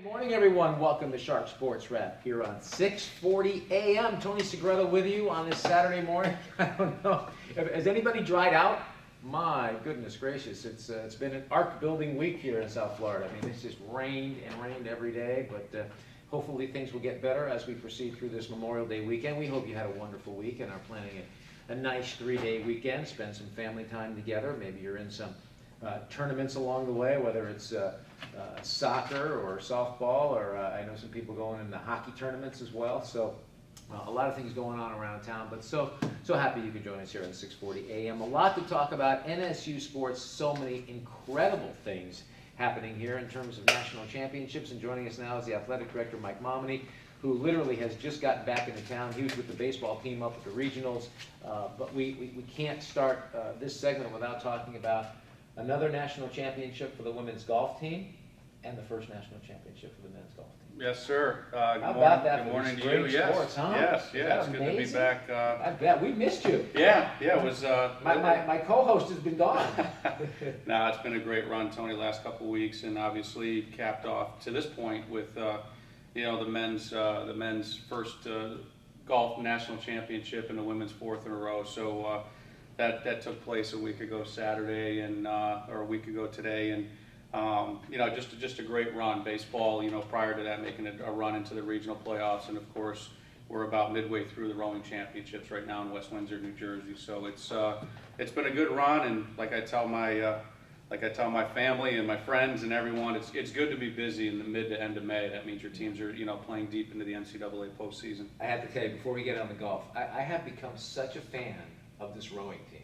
Morning, everyone. Welcome to Sharp Sports Wrap here on 6:40 a.m. Tony Segreto with you on this Saturday morning. I don't know. Has anybody dried out? My goodness gracious. It's been an ark-building week here in South Florida. I mean, it's just rained and rained every day, but hopefully things will get better as we proceed through this Memorial Day weekend. We hope you had a wonderful week and are planning a nice 3-day weekend. Spend some family time together. Maybe you're in some tournaments along the way, whether it's soccer or softball, or I know some people going in the hockey tournaments as well. So a lot of things going on around town, but so happy you could join us here at 6:40 a.m. A lot to talk about. NSU sports, so many incredible things happening here in terms of national championships. And joining us now is the athletic director, Mike Momini, who literally has just gotten back into town. He was with the baseball team up at the regionals, but we can't start this segment without talking about another national championship for the women's golf team and the first national championship for the men's golf team. Yes, sir. How about that? Good morning to you. Sports, Yes, huh? yes. It's good to be back. I bet we missed you. Yeah. It was. My co-host has been gone. No, it's been a great run, Tony. Last couple of weeks, and obviously capped off to this point with the men's first golf national championship and the women's fourth in a row. So that took place a week ago Saturday, and or a week ago today, and just a great run. Baseball, prior to that, making a run into the regional playoffs, and of course we're about midway through the rowing championships right now in West Windsor, New Jersey. So it's been a good run, and like I tell my family and my friends and everyone, it's good to be busy in the mid to end of May. That means your teams are playing deep into the NCAA postseason. I have to tell you, before we get on the golf, I have become such a fan of this rowing team.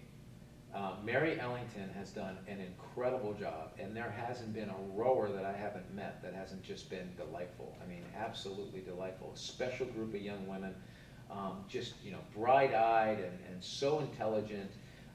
Mary Ellington has done an incredible job, and there hasn't been a rower that I haven't met that hasn't just been delightful. I mean, absolutely delightful. A special group of young women, just bright-eyed and so intelligent.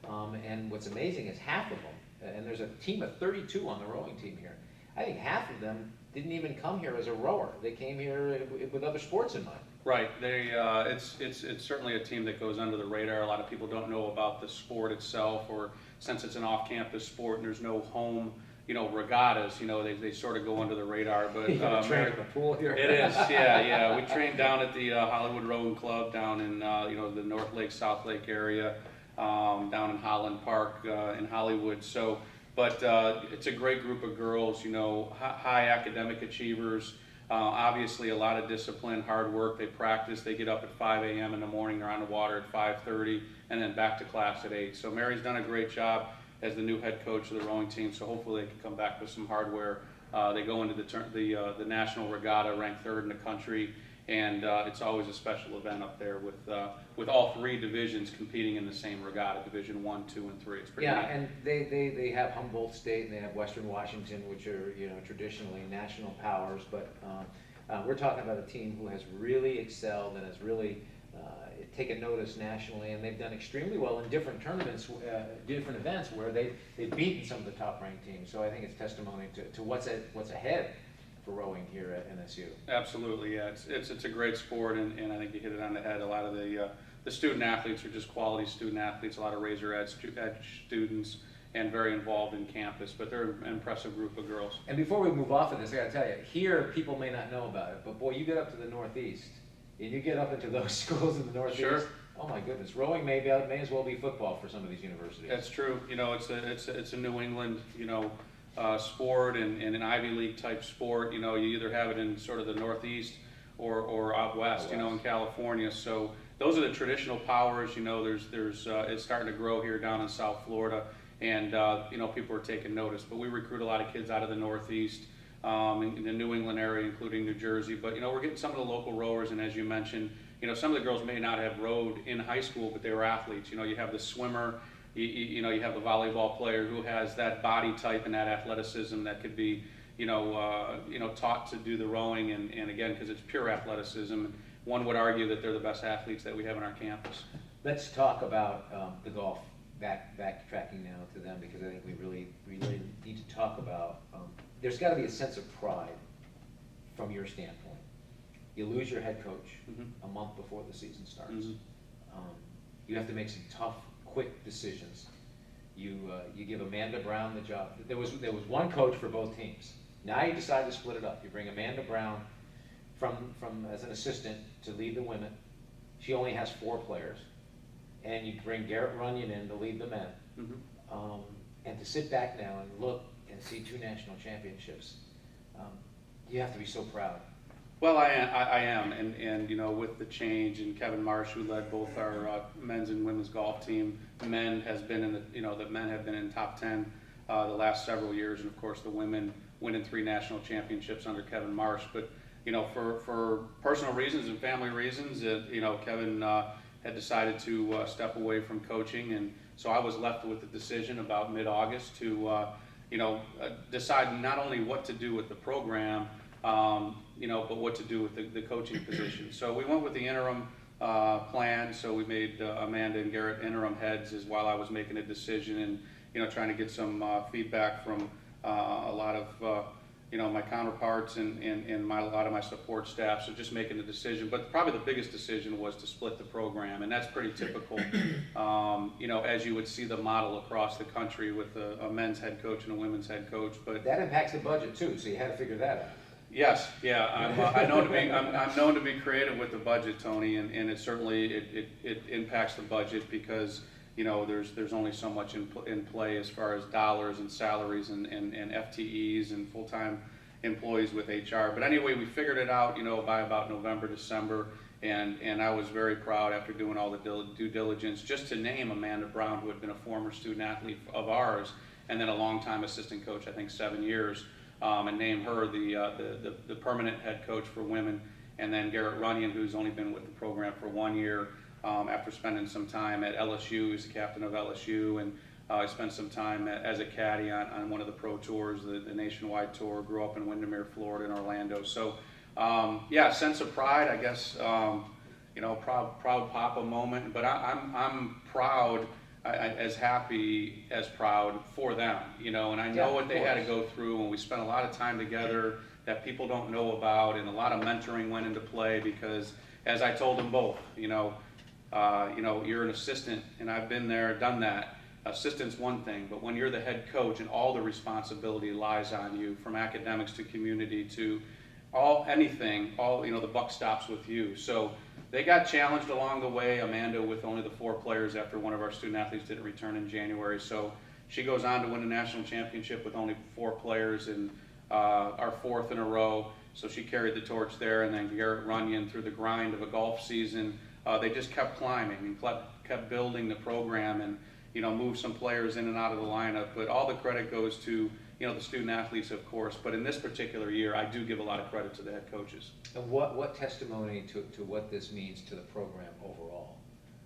And what's amazing is half of them, and there's a team of 32 on the rowing team here, I think half of them didn't even come here as a rower. They came here with other sports in mind. Right. It's certainly a team that goes under the radar. A lot of people don't know about the sport itself, or since it's an off-campus sport and there's no home, regattas, they sort of go under the radar. But train in the pool here. It is, yeah. We train down at the Hollywood Rowing Club down in the North Lake, South Lake area, down in Holland Park in Hollywood. So, but it's a great group of girls. High academic achievers. Obviously, a lot of discipline, hard work. They practice. They get up at 5 a.m. in the morning. They're on the water at 5:30, and then back to class at 8. So Mary's done a great job as the new head coach of the rowing team. So hopefully they can come back with some hardware. They go into the national regatta, ranked 3rd in the country, and it's always a special event up there with all 3 divisions competing in the same regatta, Division 1, 2, and 3. It's pretty neat. And they have Humboldt State and they have Western Washington, which are traditionally national powers. But we're talking about a team who has really excelled and has really taken notice nationally, and they've done extremely well in different tournaments, different events where they've beaten some of the top-ranked teams. So I think it's testimony to what's ahead for rowing here at NSU. Absolutely, yeah. It's a great sport, and I think you hit it on the head. A lot of the student athletes are just quality student athletes. A lot of Razor Edge students, and very involved in campus. But they're an impressive group of girls. And before we move off of this, I got to tell you, here people may not know about it, but boy, you get up to the Northeast, and you get up into those schools in the Northeast. Sure. Oh my goodness, rowing may as well be football for some of these universities. That's true. It's a New England sport and an Ivy League type sport. You either have it in sort of the Northeast or out west, in California. So those are the traditional powers. There's it's starting to grow here down in South Florida, and people are taking notice. But we recruit a lot of kids out of the Northeast, in the New England area, including New Jersey. But we're getting some of the local rowers, and as you mentioned, some of the girls may not have rowed in high school, but they were athletes. You have the swimmer. You have the volleyball player who has that body type and that athleticism that could be, taught to do the rowing, and again, because it's pure athleticism, one would argue that they're the best athletes that we have on our campus. Let's talk about the golf, backtracking now to them, because I think we really need to talk about, there's got to be a sense of pride from your standpoint. You lose your head coach a month before the season starts. You have to make some tough, quick decisions. You give Amanda Brown the job. There was one coach for both teams. Now you decide to split it up. You bring Amanda Brown from as an assistant to lead the women. She only has 4 players. And you bring Garrett Runyon in to lead the men. And to sit back now and look and see 2 national championships, you have to be so proud. Well, I am, and you know, with the change, and Kevin Marsh, who led both our men's and women's golf team, men has been in the men have been in top 10 the last several years, and of course the women winning 3 national championships under Kevin Marsh. But you know, for personal reasons and family reasons, you know, Kevin had decided to step away from coaching, and so I was left with the decision about mid-August to decide not only what to do with the program, but what to do with the coaching position. So we went with the interim plan. So we made Amanda and Garrett interim heads as while I was making a decision, and trying to get some feedback from a lot of my counterparts and a lot of my support staff. So just making a decision. But probably the biggest decision was to split the program, and that's pretty typical. As you would see the model across the country with a men's head coach and a women's head coach. But that impacts the budget too. So you had to figure that out. Yes, yeah, I'm known to be creative with the budget, Tony, and it certainly it impacts the budget because there's only so much in play as far as dollars and salaries and FTEs and full-time employees with HR. But anyway, we figured it out, by about November, December, and I was very proud after doing all the due diligence just to name Amanda Brown, who had been a former student athlete of ours and then a longtime assistant coach, I think 7 years. And name her the permanent head coach for women, and then Garrett Runyon, who's only been with the program for 1 year after spending some time at LSU. He's the captain of LSU, and I spent some time as a caddy on one of the pro tours, the nationwide tour. Grew up in Windermere, Florida, and Orlando. So, sense of pride, I guess. Proud papa moment. But I'm proud. As happy as proud for them, and I know what they had to go through, and we spent a lot of time together that people don't know about, and a lot of mentoring went into play because, as I told them both, you're an assistant, and I've been there, done that. Assistant's one thing, but when you're the head coach and all the responsibility lies on you, from academics to community to the buck stops with you. So they got challenged along the way. Amanda with only the 4 players after one of our student athletes didn't return in January. So she goes on to win a national championship with only 4 players, and our 4th in a row. So she carried the torch there. And then Garrett Runyon, through the grind of a golf season, they just kept climbing and kept building the program, and moved some players in and out of the lineup. But all the credit goes to the student athletes, of course, but in this particular year, I do give a lot of credit to the head coaches. And what testimony to what this means to the program overall?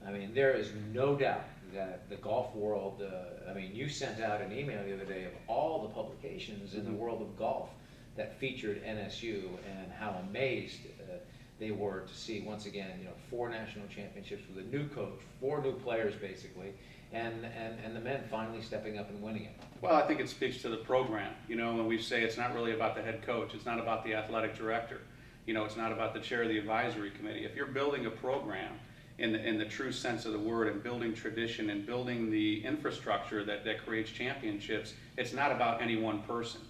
I mean, there is no doubt that the golf world, you sent out an email the other day of all the publications in the world of golf that featured NSU, and how amazed they were to see, once again, 4 national championships with a new coach, 4 new players basically, and the men finally stepping up and winning it. Well, I think it speaks to the program, when we say it's not really about the head coach, it's not about the athletic director, it's not about the chair of the advisory committee. If you're building a program in the true sense of the word, and building tradition and building the infrastructure that creates championships, it's not about any one person.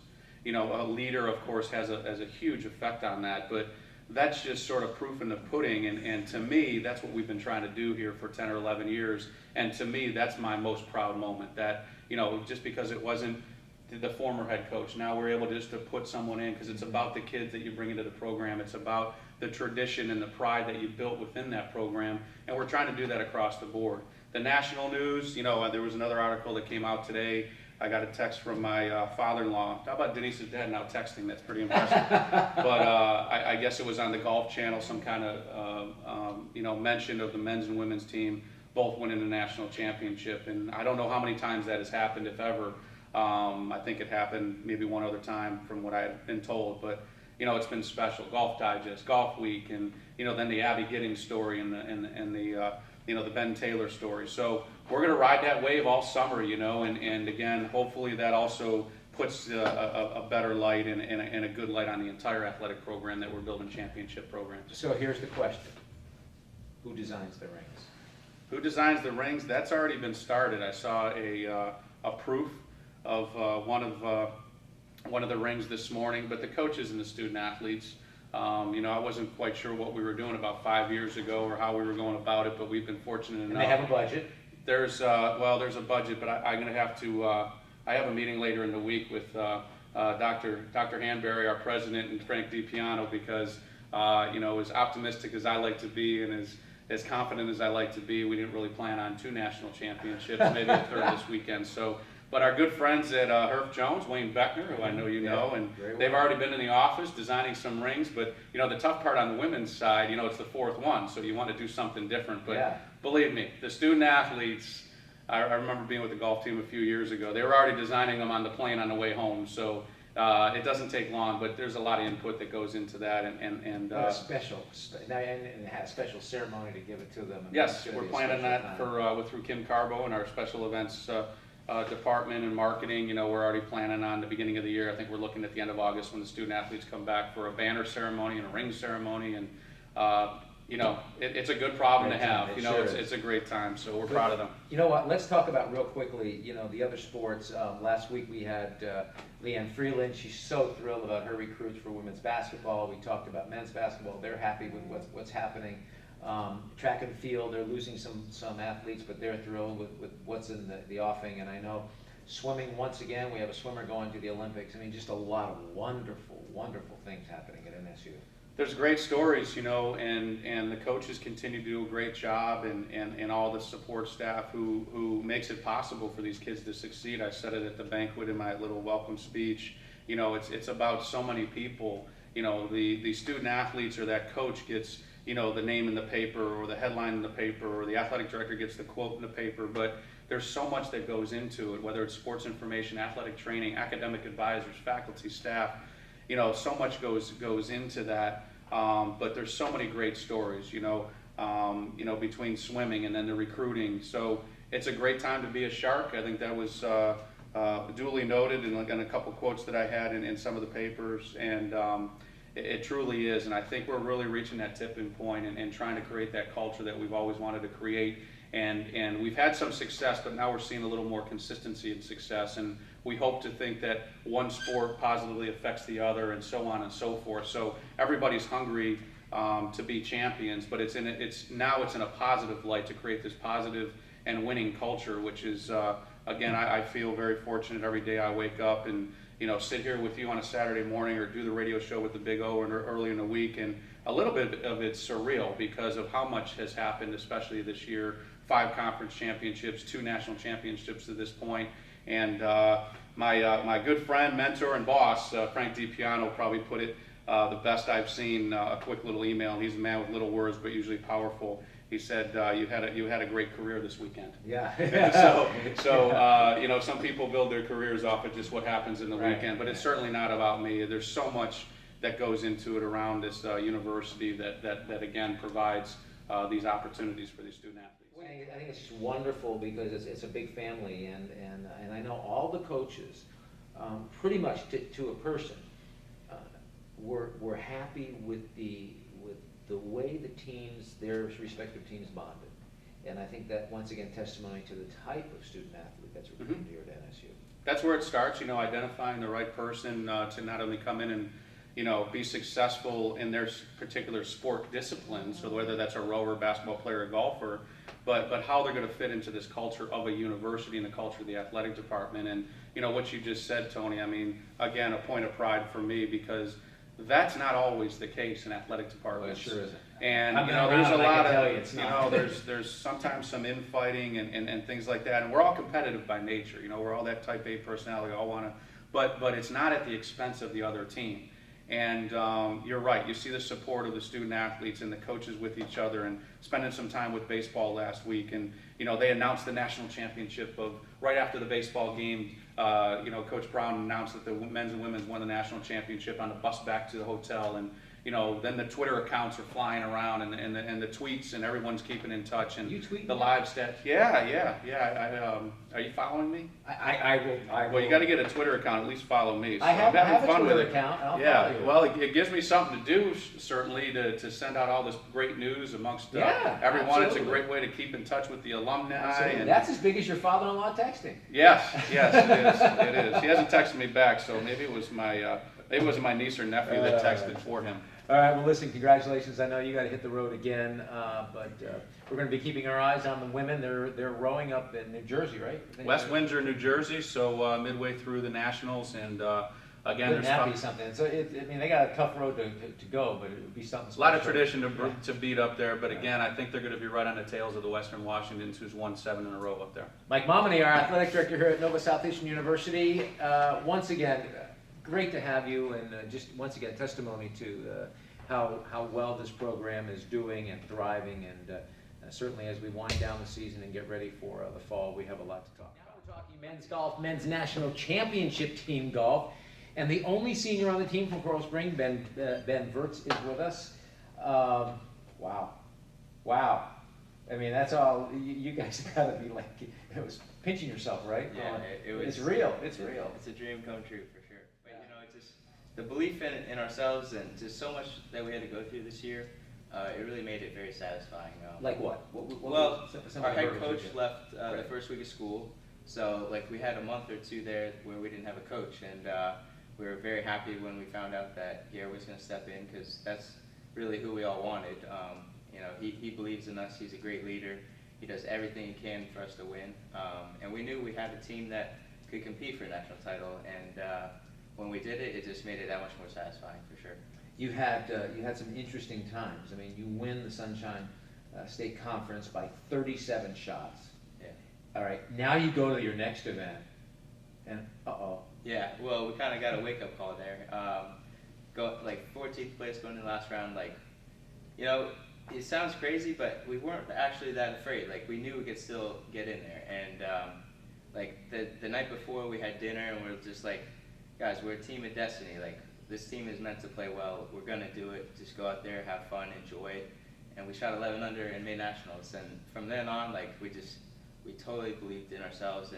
A leader, of course, has a huge effect on that, but that's just sort of proof in the pudding, and to me, that's what we've been trying to do here for 10 or 11 years, and to me, that's my most proud moment, that, just because it wasn't the former head coach, now we're able just to put someone in, because it's about the kids that you bring into the program, it's about the tradition and the pride that you built within that program, and we're trying to do that across the board. The national news, there was another article that came out today. I got a text from my father-in-law. How about Denise's dad now texting? That's pretty impressive. But I guess it was on the Golf Channel, some kind of mention of the men's and women's team both winning the national championship. And I don't know how many times that has happened, if ever. I think it happened maybe one other time from what I had been told. But it's been special. Golf Digest, Golf Week, and then the Abby Giddings story and the Ben Taylor story. So we're going to ride that wave all summer, and again, hopefully that also puts a better light and a good light on the entire athletic program that we're building championship programs. So here's the question. Who designs the rings? Who designs the rings? That's already been started. I saw a proof of one of one of the rings this morning. But the coaches and the student athletes, I wasn't quite sure what we were doing about 5 years ago or how we were going about it, but we've been fortunate enough. And they have a budget. There's a budget, but I'm going to have to. I have a meeting later in the week with Dr. Hanberry, our president, and Frank DiPiano, because as optimistic as I like to be and as confident as I like to be, we didn't really plan on 2 national championships, maybe a third this weekend. So, but our good friends at Herff Jones, Wayne Beckner, who I know you know, and they've already been in the office designing some rings. But the tough part on the women's side, it's the 4th one, so you want to do something different. But believe me, the student athletes, I remember being with the golf team a few years ago. They were already designing them on the plane on the way home. So it doesn't take long, but there's a lot of input that goes into that. And a special ceremony to give it to them. Yes, we're planning that through Kim Carbo and our special events department and marketing. We're already planning on the beginning of the year. I think we're looking at the end of August when the student athletes come back for a banner ceremony and a ring ceremony. And it's a good problem to have. It's a great time, so we're proud of them. You know what? Let's talk about real quickly, the other sports. Last week we had Leanne Freeland. She's so thrilled about her recruits for women's basketball. We talked about men's basketball. They're happy with what's happening. Track and field, they're losing some athletes, but they're thrilled with what's in the offing. And I know swimming, once again, we have a swimmer going to the Olympics. I mean, just a lot of wonderful, wonderful things happening at NSU. There's great stories, and the coaches continue to do a great job, and all the support staff who makes it possible for these kids to succeed. I said it at the banquet in my little welcome speech. It's about so many people. The student athletes or that coach gets the name in the paper or the headline in the paper, or the athletic director gets the quote in the paper, but there's so much that goes into it, whether it's sports information, athletic training, academic advisors, faculty, staff. So much goes into that, but there's so many great stories, between swimming and then the recruiting. So it's a great time to be a Shark. I think that was duly noted in a couple quotes that I had in some of the papers, and it truly is. And I think we're really reaching that tipping point and trying to create that culture that we've always wanted to create. And we've had some success, but now we're seeing a little more consistency and success. And we hope to think that one sport positively affects the other, and so on and so forth. So everybody's hungry to be champions, but it's in a positive light to create this positive and winning culture, which is again, I feel very fortunate every day I wake up and sit here with you on a Saturday morning or do the radio show with the Big O early in the week, and a little bit of it's surreal because of how much has happened, especially this year. 5 conference championships, 2 national championships to this point, and my good friend, mentor, and boss, Frank DiPiano, probably put it the best I've seen. A quick little email. He's a man with little words, but usually powerful. He said, "You had a great career this weekend." Yeah. so some people build their careers off of just what happens in the weekend, but it's certainly not about me. There's so much that goes into it around this university that again provides these opportunities for these student athletes. I think it's just wonderful because it's a big family, and I know all the coaches, pretty much to a person, were happy with the way their respective teams bonded, and I think that once again testimony to the type of student athlete that's recruited here at NSU. That's where it starts, identifying the right person to not only come in and be successful in their particular sport discipline, so whether that's a rower, basketball player, or golfer, but how they're going to fit into this culture of a university and the culture of the athletic department. And what you just said, Tony, I mean, again, a point of pride for me, because that's not always the case in athletic departments. Well, it sure isn't. And there's a lot of there's sometimes some infighting and things like that, and we're all competitive by nature. We're all that type A personality. We all want to, but it's not at the expense of the other team. And you're right, you see the support of the student athletes and the coaches with each other, and spending some time with baseball last week. And they announced the national championship right after the baseball game. Coach Brown announced that the men's and women's won the national championship on the bus back to the hotel. And then the Twitter accounts are flying around and the tweets, and everyone's keeping in touch, and You tweet the me? live stats. Yeah. Are you following me? I will. Well, you got to get a Twitter account. At least follow me. So I have I'm having a fun Twitter with it. account. I'll Yeah, follow you. well, it gives me something to do, certainly, to send out all this great news amongst everyone. Absolutely. It's a great way to keep in touch with the alumni. Absolutely. And That's as big as your father-in-law texting. yes, it is. He hasn't texted me back, so maybe it was my niece or nephew that texted for him. All right, well, listen, congratulations. I know you got to hit the road again, but we're going to be keeping our eyes on the women. They're rowing up in New Jersey, right? West Windsor, New Jersey, so midway through the Nationals, and again, Wouldn't that be there's something? So, they got a tough road to go, but it would be something a special. lot of tradition to beat up there, but again, I think they're going to be right on the tails of the Western Washingtons, who's won 7 in a row up there. Mike Momini, our athletic director here at Nova Southeastern University. Once again, great to have you, and just once again, testimony to how well this program is doing and thriving, and certainly as we wind down the season and get ready for the fall, we have a lot to talk about. Now we're talking men's golf, men's national championship team golf, and the only senior on the team from Coral Spring, Ben Verts, is with us. Wow. I mean, that's all. You guys got to be like, it was pinching yourself, right? Yeah, it was. It's real. It's real. It's a dream come true for sure. But it's just the belief in ourselves and just so much that we had to go through this year. It really made it very satisfying. Like what? Well, some our of the head verbiage coach you did? left the Right. first week of school, so like we had a month or two there where we didn't have a coach, and we were very happy when we found out that Gare was going to step in, because that's really who we all wanted. He believes in us. He's a great leader. He does everything he can for us to win, and we knew we had a team that could compete for a national title, and when we did it, it just made it that much more satisfying for sure. You had some interesting times. I mean, you win the Sunshine State Conference by 37 shots. Yeah. All right, now you go to your next event, and Yeah, well, we kind of got a wake-up call there. Go like 14th place going to the last round. Like, it sounds crazy, but we weren't actually that afraid. Like, we knew we could still get in there. And like the night before, we had dinner, and we were just like, guys, we're a team of destiny. Like, this team is meant to play well. We're gonna do it. Just go out there, have fun, enjoy it. And we shot 11 under and made nationals. And from then on, like, we totally believed in ourselves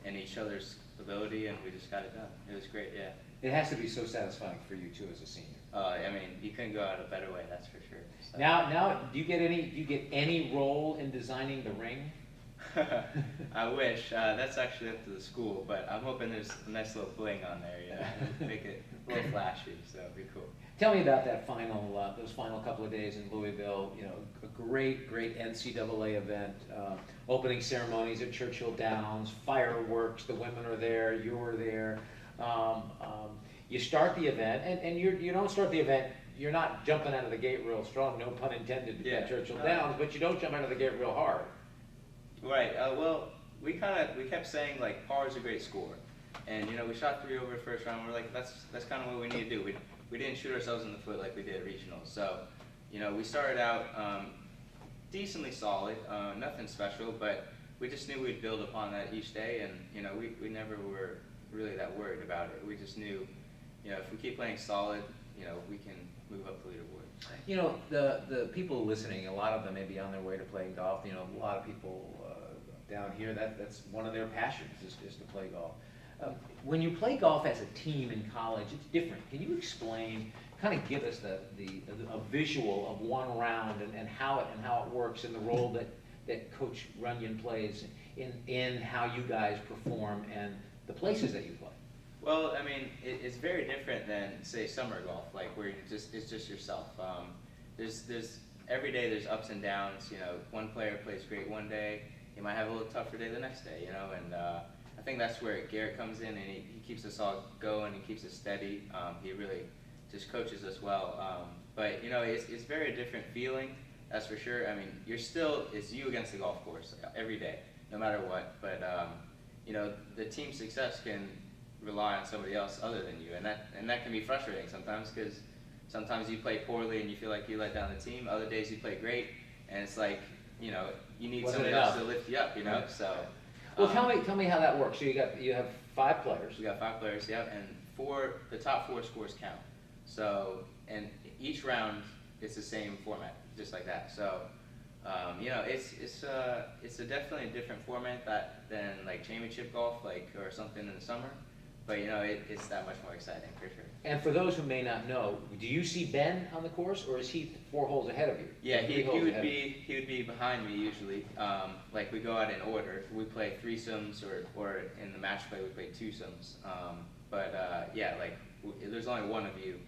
and each other's ability, and we just got it done. It was great, yeah. it has to be so satisfying for you too as a senior. I mean, you couldn't go out a better way, that's for sure. So. Now, do you get any role in designing the ring? I wish. That's actually up to the school, but I'm hoping there's a nice little bling on there, make it a little flashy, so it'd be cool. Tell me about that those final couple of days in Louisville. A great NCAA event, opening ceremonies at Churchill Downs, fireworks. The women are there. You're there. You start the event, and you don't start the event. You're not jumping out of the gate real strong. No pun intended. At Churchill Downs, but you don't jump out of the gate real hard. Right. Well, we kept saying like par is a great score, and we shot 3 over the first round. We're like, that's kind of what we need to do. We didn't shoot ourselves in the foot like we did at regionals. So, we started out decently solid, nothing special, but we just knew we'd build upon that each day, and we never were really that worried about it. We just knew, if we keep playing solid, we can move up the leaderboard. The people listening, a lot of them may be on their way to playing golf. A lot of people down here, that's one of their passions is to play golf. When you play golf as a team in college, it's different. Can you explain, kind of give us a visual of one round and how it works, and the role that Coach Runyon plays in how you guys perform and the places that you play? Well, I mean, it's very different than, say, summer golf, like where it's just yourself. There's every day there's ups and downs. One player plays great one day, he might have a little tougher day the next day. And I think that's where Garrett comes in, and he keeps us all going, he keeps us steady. He really just coaches us well. But it's very different feeling, that's for sure. I mean, it's you against the golf course every day, no matter what. But the team success can rely on somebody else other than you, and that can be frustrating sometimes, because sometimes you play poorly and you feel like you let down the team. Other days you play great, and it's like you need somebody else to lift you up. Right. So. Well, tell me how that works. So you have 5 players. We got 5 players, yeah, and the top 4 scores count. So and each round it's the same format, just like that. So, you know, it's a definitely a different format than like championship golf, like or something in the summer. But you know, it's that much more exciting for sure. And for those who may not know, do you see Ben on the course, or is he 4 holes ahead of you? Yeah, Three he holes would ahead? be behind me usually. Like we go out in order. We play threesomes, or in the match play we play twosomes. Yeah, like there's only one of you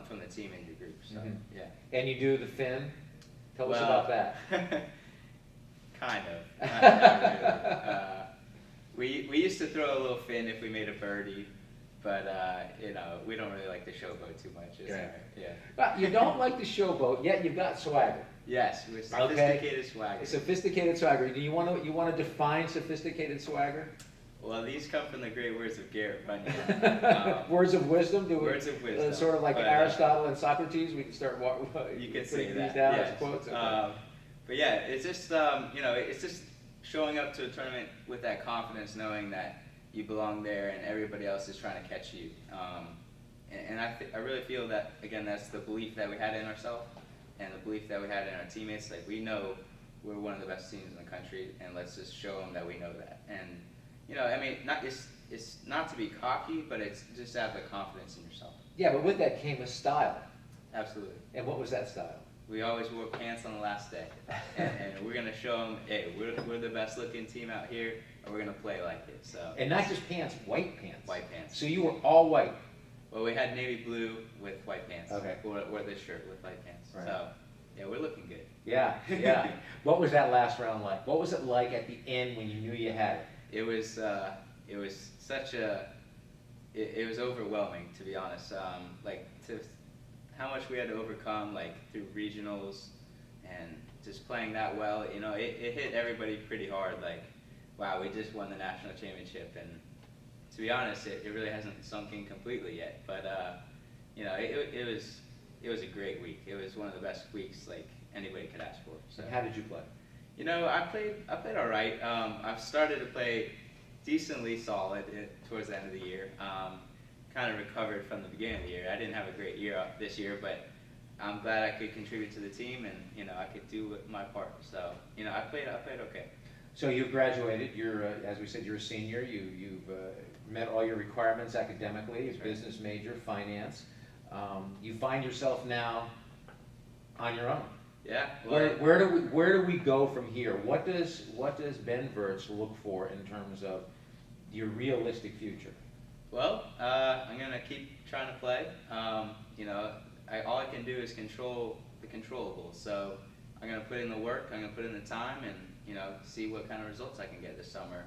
from the team in your group. So yeah. And you do the fin. Tell us Well, about that. Kind of. Not really. We used to throw a little fin if we made a birdie, but you know, we don't really like the showboat too much. Is that right? Yeah. But you don't like the showboat, yet you've got swagger. Yes, we're sophisticated swagger. Sophisticated swagger. Do you want to define sophisticated swagger? Well, these come from the great words of Garrett Bunyan. Words of wisdom. Words of wisdom. Sort of like Aristotle and Socrates. We can start. You could say these that. down Yes. as quotes. Okay. But yeah, it's just you know, it's just showing up to a tournament with that confidence, knowing that you belong there and everybody else is trying to catch you. I really feel that, again, that's the belief that we had in ourselves and the belief that we had in our teammates. Like, we know we're one of the best teams in the country, and let's just show them that we know that. And you know, I mean, it's not to be cocky, but it's just to have the confidence in yourself. Yeah, but with that came a style. Absolutely. And what was that style? We always wore pants on the last day, and we're gonna show them, hey, we're the best looking team out here, and we're gonna play like it. So. And not just pants, white pants. White pants. So you were all white. Well, we had navy blue with white pants. Okay. Wore this shirt with white pants. Right. So, yeah, we're looking good. Yeah, yeah. What was that last round like? What was it like at the end when you knew you had it? It was such a, it was overwhelming, to be honest. Like, to how much we had to overcome, like through regionals and just playing that well, you know, it hit everybody pretty hard. Like, wow, we just won the national championship, and to be honest, it really hasn't sunk in completely yet. But you know, it was a great week. It was one of the best weeks like anybody could ask for. So. And how did you play? You know, I played all right. I've started to play decently solid towards the end of the year. Kind of recovered from the beginning of the year. I didn't have a great year this year, but I'm glad I could contribute to the team, and you know, I could do my part. So you know, I played okay. So you graduated. You're, as we said, you're a senior. You've met all your requirements academically. You're a business major, finance. You find yourself now on your own. Yeah. Well, Where do we go from here? What does Ben Verts look for in terms of your realistic future? Well, I'm gonna keep trying to play. You know, all I can do is control the controllables. So I'm gonna put in the work. I'm gonna put in the time, and you know, see what kind of results I can get this summer.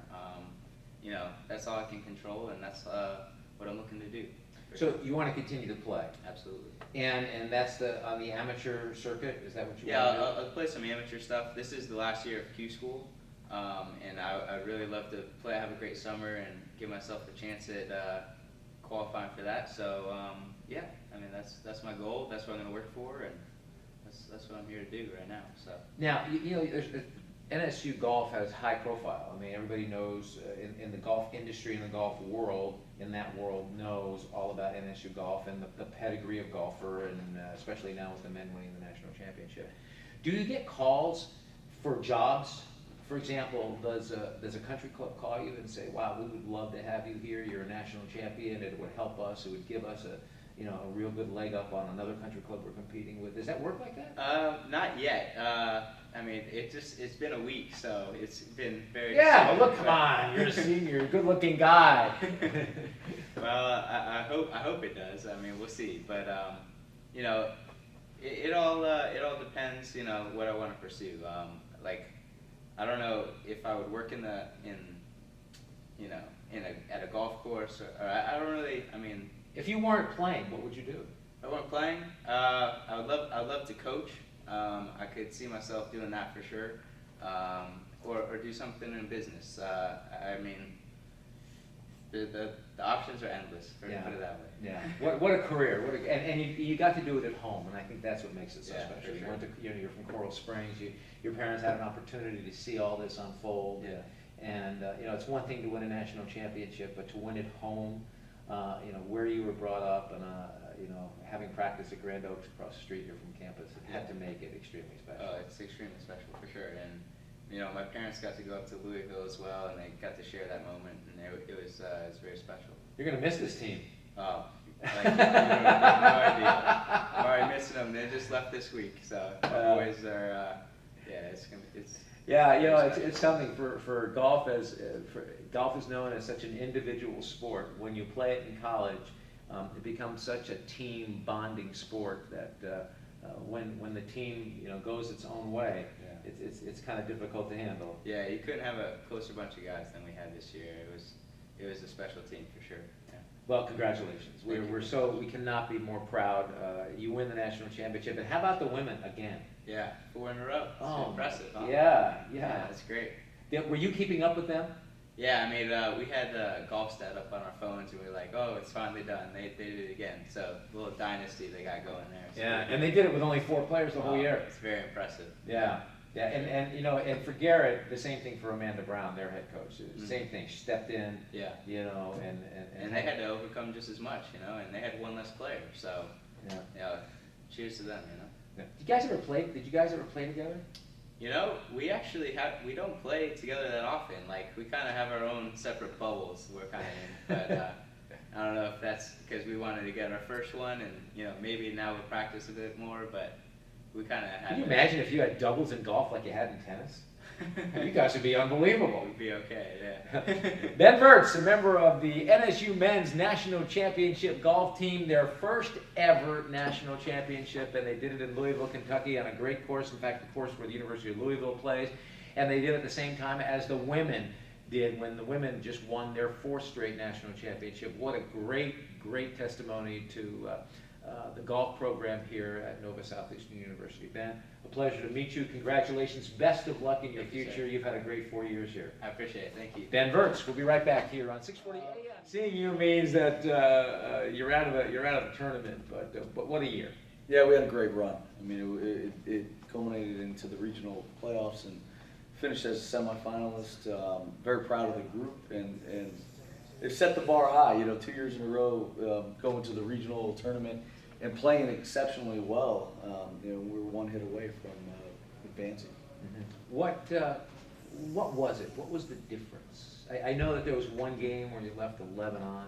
You know, that's all I can control, and that's what I'm looking to do. So you want to continue to play? Absolutely. And that's on the amateur circuit? Is that what you Yeah, want to do? I'll play some amateur stuff. This is the last year of Q school, and I'd really love to play, have a great summer, and give myself a chance at qualifying for that. So yeah, I mean that's my goal. That's what I'm going to work for, and that's what I'm here to do right now. So Now, you know, NSU golf has high profile. I mean, everybody knows in the golf industry, in the golf world, in that world, knows all about NSU golf and the pedigree of golfer, and especially now with the men winning the national championship. Do you get calls for jobs? For example, does a country club call you and say, "Wow, we would love to have you here. You're a national champion. It would help us. It would give us a real good leg up on another country club we're competing with." Does that work like that? not yet. I mean, it's been a week, so it's been very. Yeah, well, look, come on, you're a senior, you're a good-looking guy. Well, I hope it does. I mean, we'll see. But you know, it all depends. You know, what I want to pursue. Like, I don't know if I would work at a golf course, or I don't really. I mean, If you weren't playing, what would you do? if I weren't playing, I'd love to coach. I could see myself doing that for sure, or do something in business. I mean, the options are endless. Put it that way. Yeah. What a career! And you got to do it at home, and I think that's what makes it so Yeah, special. for You sure. went to, you're from Coral Springs. Your parents had an opportunity to see all this unfold. Yeah. And it's one thing to win a national championship, but to win at home, where you were brought up, and you know, having practiced at Grand Oaks across the street here from campus, it had to make it extremely special. Oh, it's extremely special for sure. And you know, my parents got to go up to Louisville as well, and they got to share that moment, and it was very special. You're gonna miss this team. Oh, like, you have no idea. I'm already missing them. They just left this week, so the boys are. Yeah, it's. Yeah, you know, it's something for golf golf is known as such an individual sport. When you play it in college, it becomes such a team bonding sport that when the team, you know, goes its own way, it's kind of difficult to handle. Yeah, you couldn't have a closer bunch of guys than we had this year. It was a special team for sure. Yeah. Well, congratulations. We cannot be more proud. You win the national championship. And how about the women again? Yeah, 4 in a row. It's impressive, huh? Yeah. That's great. Were you keeping up with them? Yeah, I mean, we had golf stat up on our phones, and we were like, oh, it's finally done. They did it again. So, a little dynasty they got going there. So Yeah, and they did it with only 4 players the whole year. It's very impressive. Yeah, and you know, and for Garrett, the same thing for Amanda Brown, their head coach. Same thing. She stepped in. Yeah. You know, and they had to overcome just as much, you know, and they had 1 less player. So, cheers to them, you know. Yeah. Did you guys ever play together? You know, we don't play together that often. Like, we kind of have our own separate bubbles we're kind of in. But I don't know if that's because we wanted to get our first one, and, you know, maybe now we'll practice a bit more, but we kind of have. Can you imagine if you had doubles in golf like you had in tennis? You guys would be unbelievable. We'd be okay, yeah. Ben Verts, a member of the NSU Men's National Championship golf team, their first ever national championship, and they did it in Louisville, Kentucky on a great course. In fact, the course where the University of Louisville plays. And they did it at the same time as the women did when the women just won their 4th straight national championship. What a great testimony to the golf program here at Nova Southeastern University. Ben, a pleasure to meet you. Congratulations. Best of luck in your future. You've had a great 4 years here. I appreciate it. Thank you. Ben Verts, we'll be right back here on 640 AM. Seeing you means that you're out of the tournament, but what a year. Yeah, we had a great run. I mean, it culminated into the regional playoffs and finished as a semifinalist. Very proud of the group, and they've set the bar high. You know, 2 years in a row going to the regional tournament and playing exceptionally well. You know, we were 1 hit away from advancing. Mm-hmm. What was it? What was the difference? I know that there was 1 game where you left 11 on,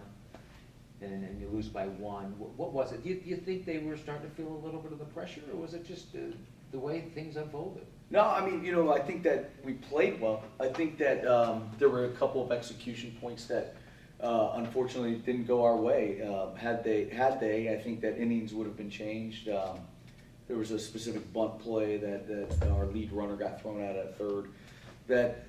and you lose by 1. What was it? Do you think they were starting to feel a little bit of the pressure, or was it just the way things unfolded? No, I mean, you know, I think that we played well. I think that there were a couple of execution points that unfortunately didn't go our way. Had they, I think that innings would have been changed. There was a specific bunt play that our lead runner got thrown out at third. That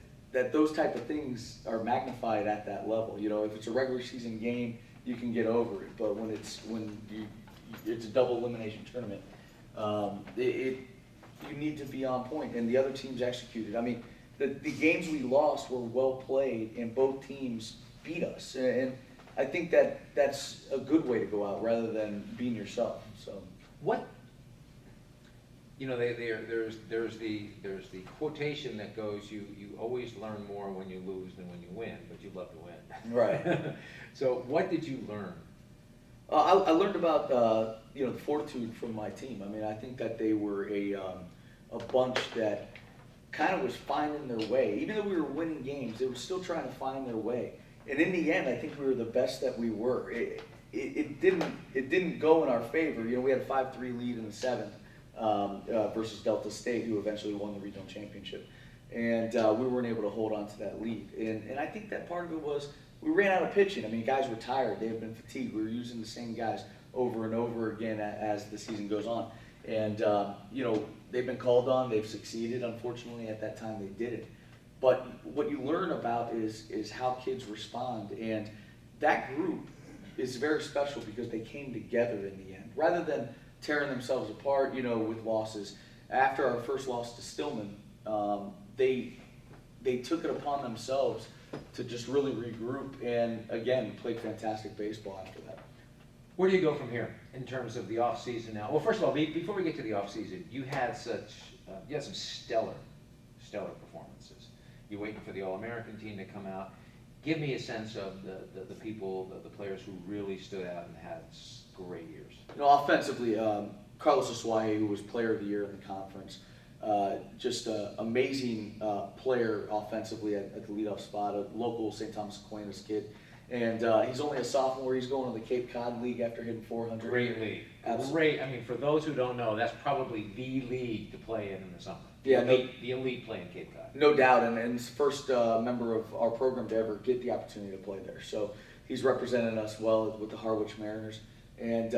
those type of things are magnified at that level. You know, if it's a regular season game, you can get over it. But when it's a double elimination tournament, you need to be on point, and the other teams executed. I mean, the games we lost were well played, and both teams beat us. And I think that's a good way to go out rather than being yourself. So what? You know, there's the quotation that goes, you always learn more when you lose than when you win, but you love to win. Right. So what did you learn? I learned about you know, the fortitude from my team. I mean, I think that they were a bunch that kind of was finding their way. Even though we were winning games, they were still trying to find their way. And in the end, I think we were the best that we were. It didn't go in our favor. You know, we had a 5-3 lead in the 7th versus Delta State, who eventually won the regional championship. And we weren't able to hold on to that lead. And I think that part of it was we ran out of pitching. I mean, guys were tired. They had been fatigued. We were using the same guys over and over again as the season goes on. And, you know, they've been called on. They've succeeded. Unfortunately, at that time, they didn't. But what you learn about is how kids respond. And that group is very special because they came together in the end. Rather than tearing themselves apart, you know, with losses. After our first loss to Stillman, they took it upon themselves to just really regroup and, again, played fantastic baseball after that. Where do you go from here in terms of the off season now? Well, first of all, before we get to the off season, you had some stellar performances. You're waiting for the All-American team to come out. Give me a sense of the people, the players who really stood out and had great years. You know, offensively, Carlos Asuaje, who was Player of the Year in the conference, just an amazing player offensively at the leadoff spot, a local St. Thomas Aquinas kid. And he's only a sophomore. He's going to the Cape Cod League after hitting 400. Great league. Absolutely. Great. I mean, for those who don't know, that's probably the league to play in the summer. Yeah, the elite play in Cape Cod. No doubt, and he's the first member of our program to ever get the opportunity to play there. So he's represented us well with the Harwich Mariners. And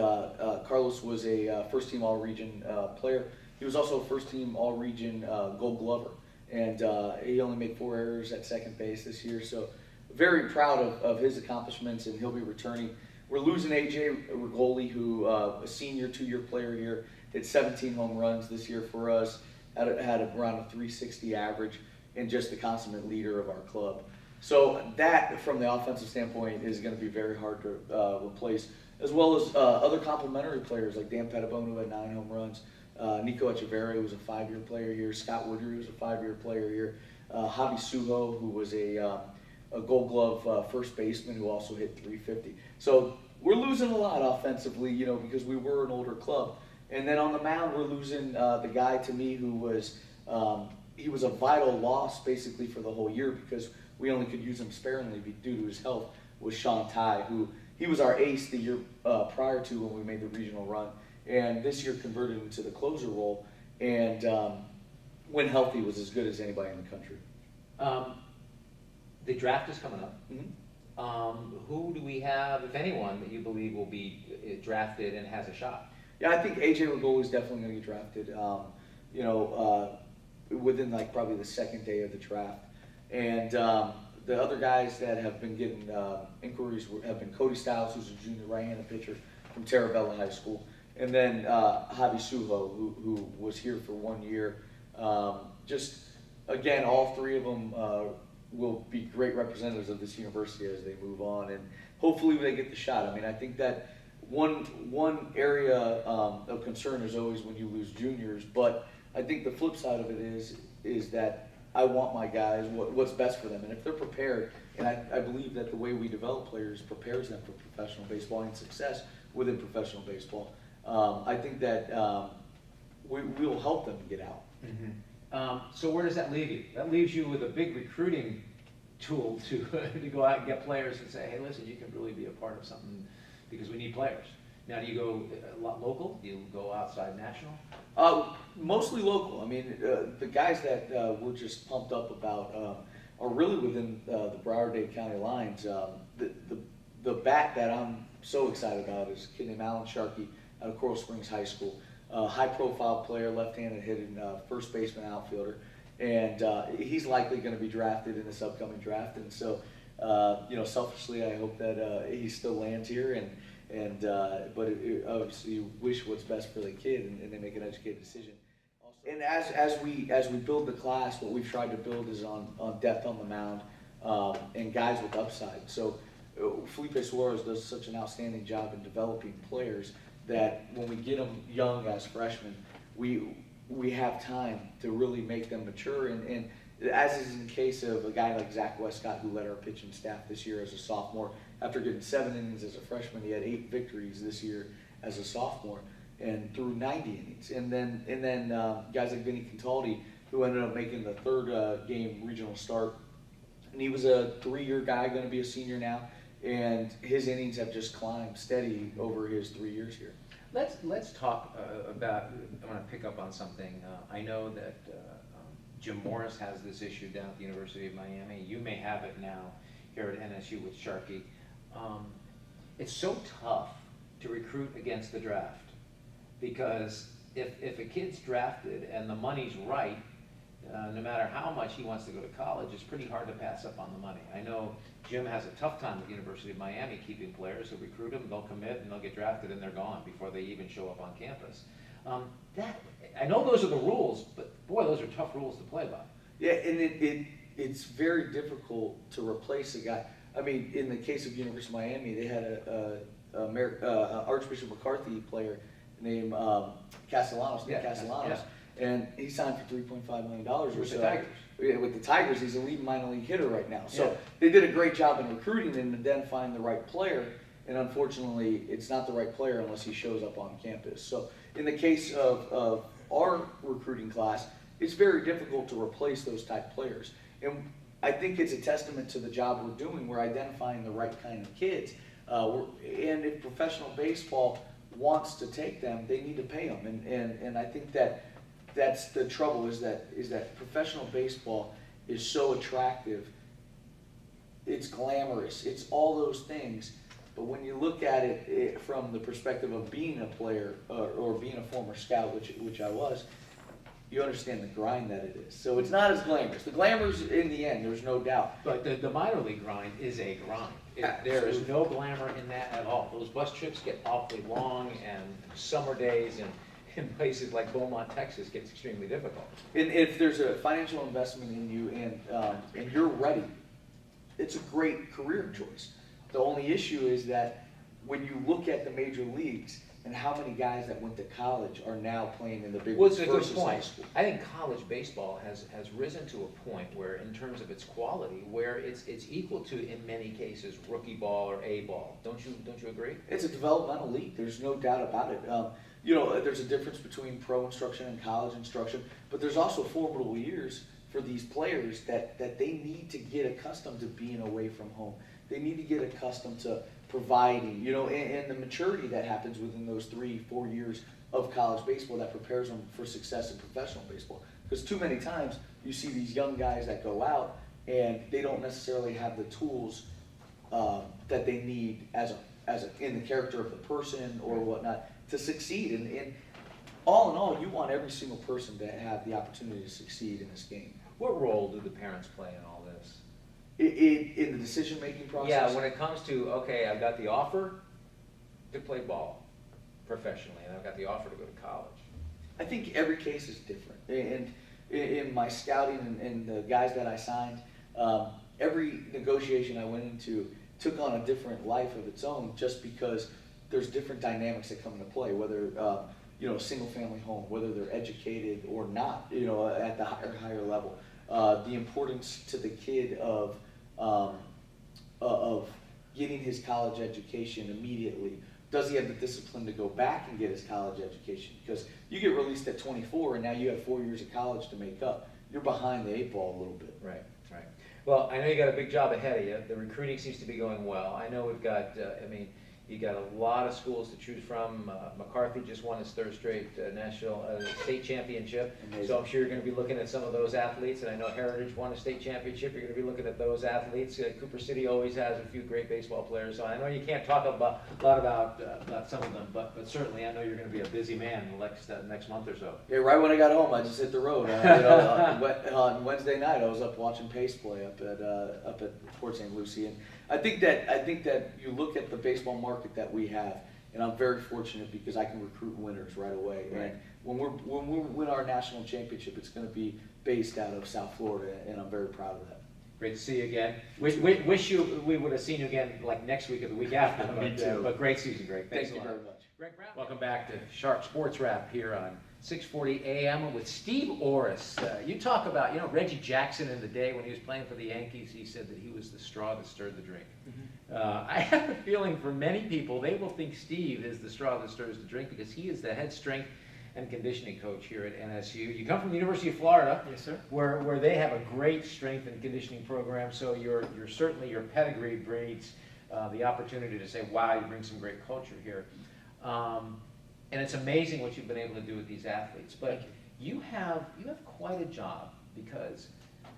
Carlos was a first-team All-Region player. He was also a first-team All-Region Gold Glover. And he only made 4 errors at second base this year. So very proud of his accomplishments, and he'll be returning. We're losing A.J. Rigoli, who a senior 2-year player here, hit 17 home runs this year for us, had around a 360 average, and just the consummate leader of our club. So that, from the offensive standpoint, is going to be very hard to replace, as well as other complementary players like Dan Pettibone, who had 9 home runs, Nico Echeverri, who was a 5-year player here, Scott Woodry, who was a 5-year player here, Javi Suho, who was a Gold Glove first baseman who also hit 350. So we're losing a lot offensively, you know, because we were an older club. And then on the mound, we're losing the guy to me who was he was a vital loss basically for the whole year because we only could use him sparingly due to his health. Was Sean Ty, who he was our ace the year prior to when we made the regional run, and this year converted into the closer role. And when healthy, was as good as anybody in the country. The draft is coming up. Mm-hmm. Who do we have, if anyone, that you believe will be drafted and has a shot? Yeah, I think A.J. Rigoli is definitely going to get drafted. You know, within like probably the second day of the draft. And the other guys that have been getting inquiries have been Cody Stiles, who's a junior right-handed pitcher from Terabella High School, and then Javi Suho, who was here for 1 year. Just again, all 3 of them will be great representatives of this university as they move on, and hopefully they get the shot. I mean, I think that one area of concern is always when you lose juniors, but I think the flip side of it is that I want my guys what's best for them, and if they're prepared, and I believe that the way we develop players prepares them for professional baseball and success within professional baseball. I think that we will help them get out. Mm-hmm. So where does that leave you? That leaves you with a big recruiting tool to go out and get players and say, hey, listen, you can really be a part of something because we need players. Now, do you go a lot local? Do you go outside national? Mostly local. I mean, the guys that we're just pumped up about are really within the Broward-Dade County lines. The bat that I'm so excited about is a kid named Alan Sharkey out of Coral Springs High School. High-profile player, left-handed hitting first baseman, outfielder, and he's likely going to be drafted in this upcoming draft. And so, you know, selfishly, I hope that he still lands here. But obviously, you wish what's best for the kid, and they make an educated decision. And as we build the class, what we've tried to build is on depth on the mound and guys with upside. So Felipe Suarez does such an outstanding job in developing players that when we get them young as freshmen, we have time to really make them mature. And as is in the case of a guy like Zach Westcott, who led our pitching staff this year as a sophomore, after getting 7 innings as a freshman, he had 8 victories this year as a sophomore, and threw 90 innings. And then guys like Vinny Contaldi, who ended up making the 3rd game regional start, and he was a 3-year guy, going to be a senior now. And his innings have just climbed steady over his 3 years here. Let's talk about. I want to pick up on something. I know that Jim Morris has this issue down at the University of Miami. You may have it now here at NSU with Sharkey. It's so tough to recruit against the draft because if a kid's drafted and the money's right, no matter how much he wants to go to college, it's pretty hard to pass up on the money. I know Jim has a tough time at the University of Miami keeping players who recruit them, they'll commit, and they'll get drafted, and they're gone before they even show up on campus. I know those are the rules, but boy, those are tough rules to play by. Yeah, and it's very difficult to replace a guy. I mean, in the case of University of Miami, they had a Archbishop McCarthy player named Castellanos, Nick Castellanos. Yeah. And he signed for $3.5 million or so. With the Tigers. With the Tigers, he's a leading minor league hitter right now. So they did a great job in recruiting and identifying the right player. and unfortunately, it's not the right player unless he shows up on campus. So in the case of our recruiting class, it's very difficult to replace those type players. And I think it's a testament to the job we're doing. We're identifying the right kind of kids. And if professional baseball wants to take them, they need to pay them. And I think that's the trouble, is that professional baseball is so attractive. It's glamorous. It's all those things. But when you look at it from the perspective of being a player or being a former scout, which I was, you understand the grind that it is. So it's not as glamorous. The glamour's in the end, there's no doubt. But the minor league grind is a grind. There is no glamour in that at all. Those bus trips get awfully long, and summer days in places like Beaumont, Texas, gets extremely difficult. And if there's a financial investment in you and you're ready, it's a great career choice. The only issue is that when you look at the major leagues and how many guys that went to college are now playing in the big leagues Well, it's a good versus high point. school. I think college baseball has risen to a point where, in terms of its quality, where it's equal to, in many cases, rookie ball or A ball. Don't you agree? It's a developmental league. There's no doubt about it. There's a difference between pro instruction and college instruction, but there's also formidable years for these players that they need to get accustomed to being away from home. They need to get accustomed to providing, and the maturity that happens within those 3-4 years of college baseball that prepares them for success in professional baseball. Because too many times you see these young guys that go out and they don't necessarily have the tools that they need in the character of the person or whatnot to succeed. And all in all, you want every single person to have the opportunity to succeed in this game. What role do the parents play in all this? In the decision-making process? Yeah, when it comes to, okay, I've got the offer to play ball professionally, and I've got the offer to go to college. I think every case is different. And in my scouting and the guys that I signed, every negotiation I went into took on a different life of its own, just because there's different dynamics that come into play, whether single-family home, whether they're educated or not, at the higher level. The importance to the kid of getting his college education immediately. Does he have the discipline to go back and get his college education? Because you get released at 24 and now you have 4 years of college to make up. You're behind the 8 ball a little bit. Right. Well, I know you got a big job ahead of you. The recruiting seems to be going well. I know we've got, you got a lot of schools to choose from. McCarthy just won his 3rd straight national state championship. Amazing. So I'm sure you're going to be looking at some of those athletes. And I know Heritage won a state championship. You're going to be looking at those athletes. Cooper City always has a few great baseball players. So I know you can't talk a lot about some of them, but certainly I know you're going to be a busy man the next month or so. Yeah, right when I got home, I just hit the road. On Wednesday night, I was up watching Pace play up at Port St. Lucie, and I think that you look at the baseball market that we have, and I'm very fortunate because I can recruit winners right away. Right. And when we win our national championship, it's going to be based out of South Florida, and I'm very proud of that. Great to see you again. We would have seen you again like next week or the week after. Me too. But great season, Greg. Thanks Thank a you lot. very much. Greg Brown. Welcome back to Sharp Sports Wrap here on 640 AM with Steve Orris. You talk about, Reggie Jackson in the day when he was playing for the Yankees, he said that he was the straw that stirred the drink. I have a feeling for many people, they will think Steve is the straw that stirs the drink because he is the head strength and conditioning coach here at NSU. You come from the University of Florida. Yes, sir. Where they have a great strength and conditioning program, so you're certainly, your pedigree breeds the opportunity to say, wow, you bring some great culture here. And it's amazing what you've been able to do with these athletes. But you have quite a job, because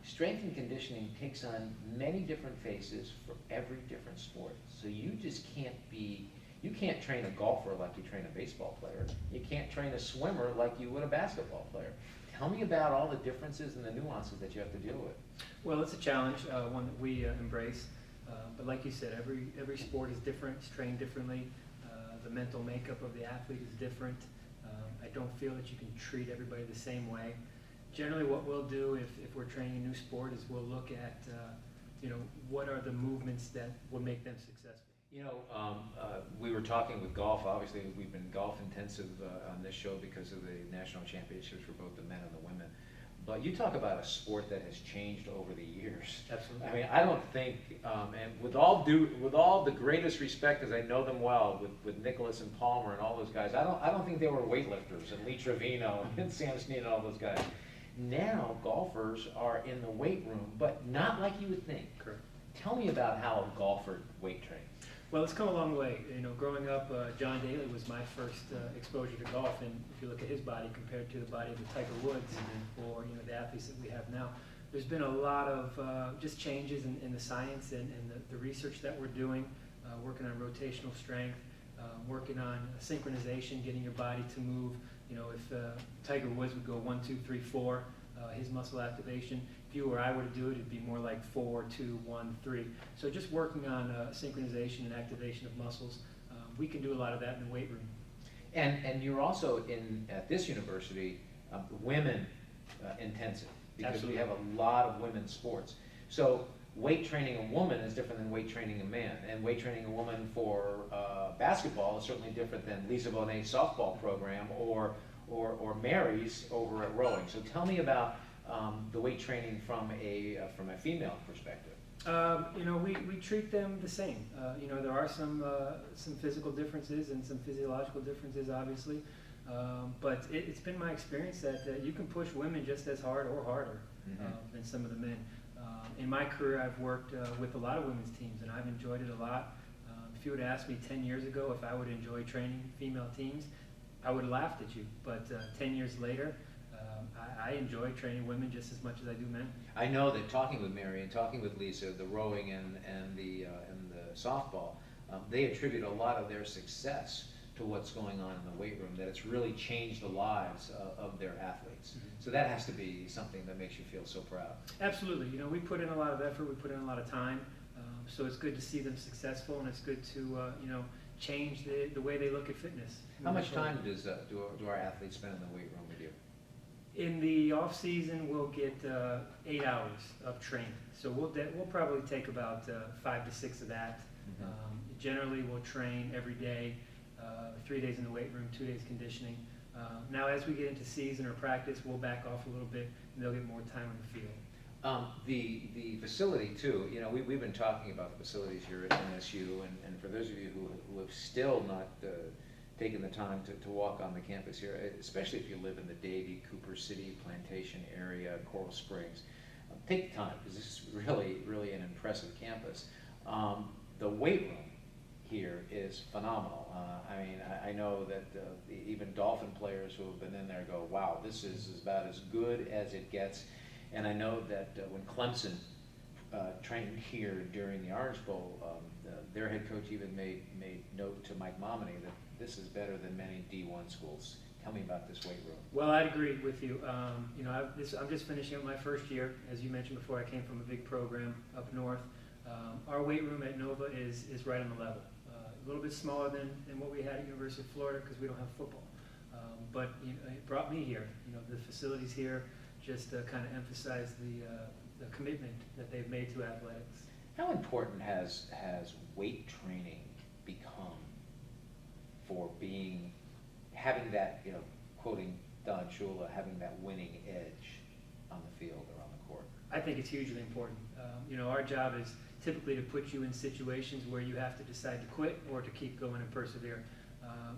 strength and conditioning takes on many different faces for every different sport. So you just you can't train a golfer like you train a baseball player. You can't train a swimmer like you would a basketball player. Tell me about all the differences and the nuances that you have to deal with. Well, it's a challenge, one that we embrace. But like you said, every sport is different, it's trained differently. The mental makeup of the athlete is different. I don't feel that you can treat everybody the same way. Generally what we'll do if we're training a new sport is we'll look at what are the movements that will make them successful. We were talking with golf. Obviously, we've been golf intensive on this show because of the national championships for both the men and the women. But you talk about a sport that has changed over the years. Absolutely. I mean, I don't think, and with all the greatest respect, because I know them well, with Nicholas and Palmer and all those guys, I don't think they were weightlifters, and Lee Trevino and Sam Snead and all those guys. Now golfers are in the weight room, but not like you would think. Correct. Tell me about how a golfer weight trains. Well, it's come a long way. You know, growing up, John Daly was my first exposure to golf, and if you look at his body compared to the body of the Tiger Woods or the athletes that we have now, there's been a lot of just changes in the science and the research that we're doing, working on rotational strength, working on synchronization, getting your body to move. You know, if Tiger Woods would go 1, 2, 3, 4, his muscle activation. If you or I were to do it, it'd be more like 4, 2, 1, 3. So just working on synchronization and activation of muscles, we can do a lot of that in the weight room. And you're also at this university, women intensive, because Absolutely. we have a lot of women's sports. So weight training a woman is different than weight training a man, and weight training a woman for basketball is certainly different than Lisa Bonet's softball program or Mary's over at rowing. So tell me about the weight training from a female perspective. You know, we treat them the same. You know, there are some physical differences and some physiological differences, obviously. But it's been my experience that you can push women just as hard or harder than some of the men. In my career, I've worked with a lot of women's teams, and I've enjoyed it a lot. If you would ask me 10 years ago if I would enjoy training female teams, I would have laughed at you. But 10 years later, I enjoy training women just as much as I do men. I know that talking with Mary and talking with Lisa, the rowing and the softball, they attribute a lot of their success to what's going on in the weight room, that it's really changed the lives of their athletes. So that has to be something that makes you feel so proud. Absolutely. You know, we put in a lot of effort, we put in a lot of time, so it's good to see them successful, and it's good to, you know, change the way they look at fitness. How much time do our athletes spend in the weight room with you? In the off season, we'll get 8 hours of training. So we'll probably take about 5 to 6 of that. Generally, we'll train every day, 3 days in the weight room, 2 days conditioning. Now, as we get into season or practice, we'll back off a little bit, and they'll get more time on the field. The facility too, you know, we've been talking about the facilities here at NSU, and for those of you who have still not taken the time to walk on the campus here, especially if you live in the Davie, Cooper City, Plantation area, Coral Springs, take the time, because this is really an impressive campus. The weight room here is phenomenal. I mean, I know that even Dolphin players who have been in there go, wow, this is about as good as it gets. And I know that when Clemson trained here during the Orange Bowl, their head coach even made note to Mike Momini that this is better than many D1 schools. Tell me about this weight room. Well, I'd agree with you. You know, I'm just finishing up my first year. As you mentioned before, I came from a big program up north. Our weight room at Nova is right on the level. A little bit smaller than what we had at University of Florida because we don't have football. But you know, it brought me here. You know, the facilities here just kind of emphasize the commitment that they've made to athletics. How important has weight training become for having that, you know, quoting Don Shula, having that winning edge on the field or on the court? I think it's hugely important. You know, our job is typically to put you in situations where you have to decide to quit or to keep going and persevere.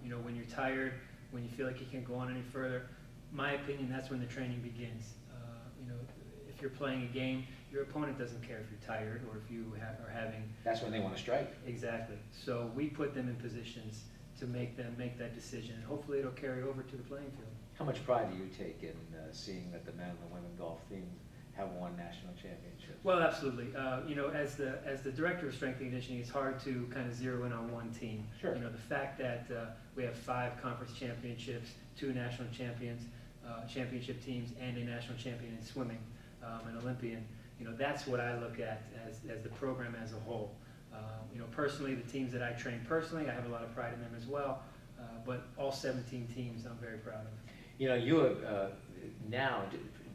You know, when you're tired, when you feel like you can't go on any further, my opinion, that's when the training begins. You know, if you're playing a game, your opponent doesn't care if you're tired or if you are having... That's when they want to strike. Exactly. So we put them in positions to make them make that decision, and hopefully it'll carry over to the playing field. How much pride do you take in seeing that the men and the women golf teams have won national championships? Well, absolutely. You know, as the director of strength and conditioning, it's hard to kind of zero in on one team. Sure. You know, the fact that we have 5 conference championships, 2 national championship teams, and a national champion in swimming, an Olympian. You know, that's what I look at as the program as a whole. You know, personally, the teams that I train personally, I have a lot of pride in them as well. But all 17 teams, I'm very proud of. You know, you have now,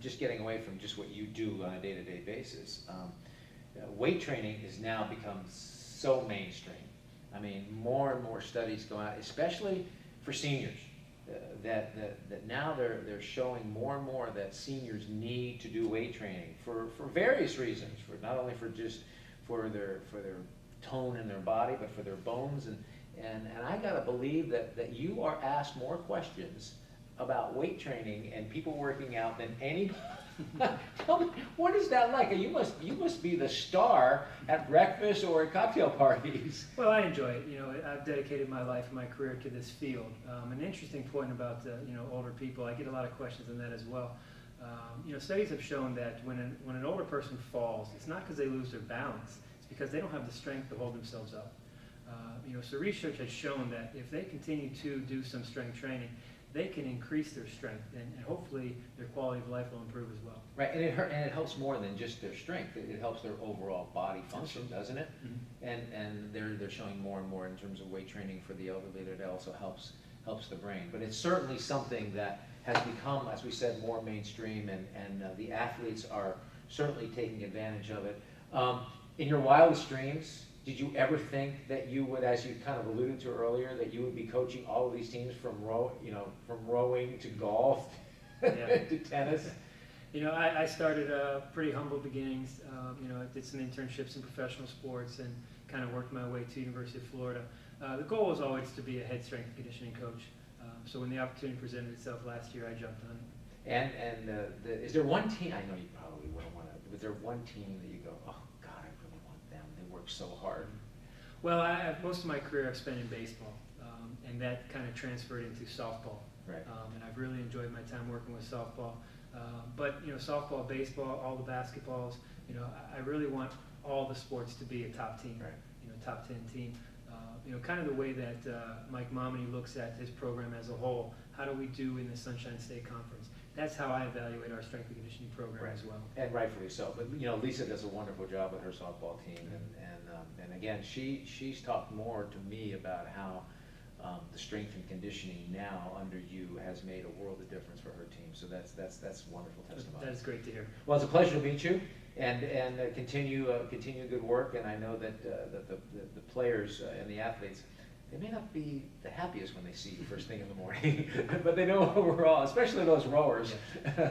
just getting away from just what you do on a day-to-day basis, weight training has now become so mainstream. I mean, more and more studies go out, especially for seniors. that now they're showing more and more that seniors need to do weight training for various reasons, for not only for just for their tone in their body, but for their bones. And I gotta believe that you are asked more questions about weight training and people working out than any. Tell me, what is that like? You must be the star at breakfast or at cocktail parties. Well, I enjoy it. You know, I've dedicated my life and my career to this field. An interesting point about you know, older people, I get a lot of questions on that as well. You know, studies have shown that when an older person falls, it's not because they lose their balance, it's because they don't have the strength to hold themselves up. You know, so research has shown that if they continue to do some strength training, they can increase their strength, and hopefully their quality of life will improve as well. Right, and it helps more than just their strength. It helps their overall body function, doesn't it? Mm-hmm. And they're showing more and more in terms of weight training for the elderly that it also helps the brain. But it's certainly something that has become, as we said, more mainstream, and the athletes are certainly taking advantage of it. In your wildest dreams, did you ever think that you would, as you kind of alluded to earlier, that you would be coaching all of these teams from rowing to golf to tennis? You know, I started pretty humble beginnings. You know, I did some internships in professional sports and kind of worked my way to University of Florida. The goal was always to be a head strength and conditioning coach. So when the opportunity presented itself last year, I jumped on it. And is there one team? I know you probably wouldn't want to. Was there one team that you go, oh God, I really want them? They work so hard. Well, most of my career I've spent in baseball, and that kind of transferred into softball. Right. And I've really enjoyed my time working with softball. But you know, softball, baseball, all the basketballs. You know, I really want all the sports to be a top team. Right. You know, top 10 team. You know, kind of the way that Mike Momini looks at his program as a whole. How do we do in the Sunshine State Conference? That's how I evaluate our strength and conditioning program as well. And rightfully so. But you know, Lisa does a wonderful job with her softball team, and again, she's talked more to me about how the strength and conditioning now under you has made a world of difference for her team. So that's wonderful testimony. That is great to hear. Well, it's a pleasure to meet you, and continue good work. And I know that the players and the athletes, they may not be the happiest when they see you first thing in the morning, but they know overall, especially those rowers. Yeah.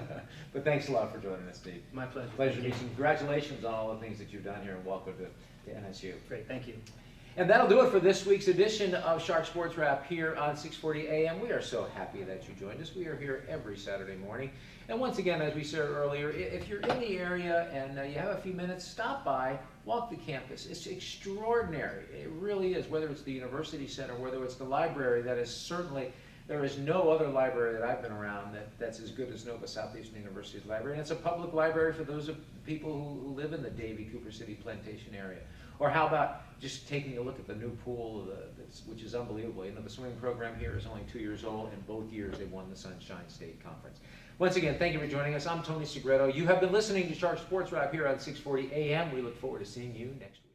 But thanks a lot for joining us, Steve. My pleasure. Pleasure to meet you. Congratulations on all the things that you've done here, and welcome to NSU. Great, thank you. And that'll do it for this week's edition of Shark Sports Wrap here on 640 AM. We are so happy that you joined us. We are here every Saturday morning. And once again, as we said earlier, if you're in the area and you have a few minutes, stop by, walk the campus. It's extraordinary. It really is, whether it's the University Center, whether it's the library. That is certainly, there is no other library that I've been around that's as good as Nova Southeastern University's library. And it's a public library for those of people who live in the Davie, Cooper City, Plantation area. Or how about just taking a look at the new pool, which is unbelievable. You know, the swimming program here is only 2 years old, and both years they won the Sunshine State Conference. Once again, thank you for joining us. I'm Tony Segreto. You have been listening to Shark Sports Wrap here on 640 AM. We look forward to seeing you next week.